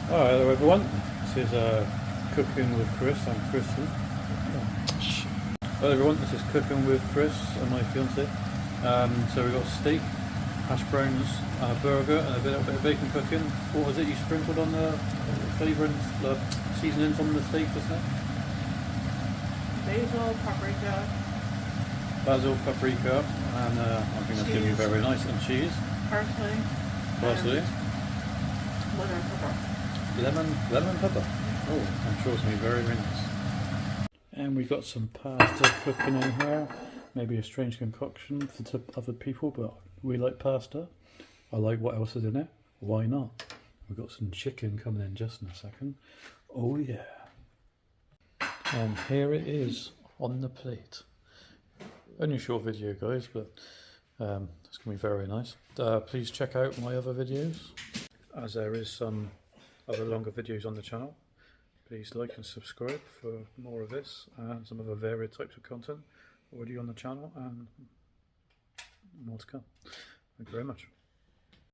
Alright, hello everyone. This is Cooking with Chris. I'm Kristen. Hello everyone, this is Cooking with Chris and my fiance. So we've got steak, hash browns, burger, and a little bit of bacon cooking. What was it you sprinkled on the flavour and seasonings on the steak just now? Basil, paprika, and I think that's going to be very nice. And cheese. Parsley. Lemon pepper. Oh, I'm sure it's going to be very, very nice. And we've got some pasta cooking in here. Maybe a strange concoction for other people, but we like pasta. I like what else is in it. Why not? We've got some chicken coming in just in a second. Oh yeah. And here it is on the plate. Only a short video, guys, but it's going to be very nice. Please check out my other videos, as there is some other longer videos on the channel. Please like and subscribe for more of this and some other varied types of content already on the channel, and more to come. Thank you very much.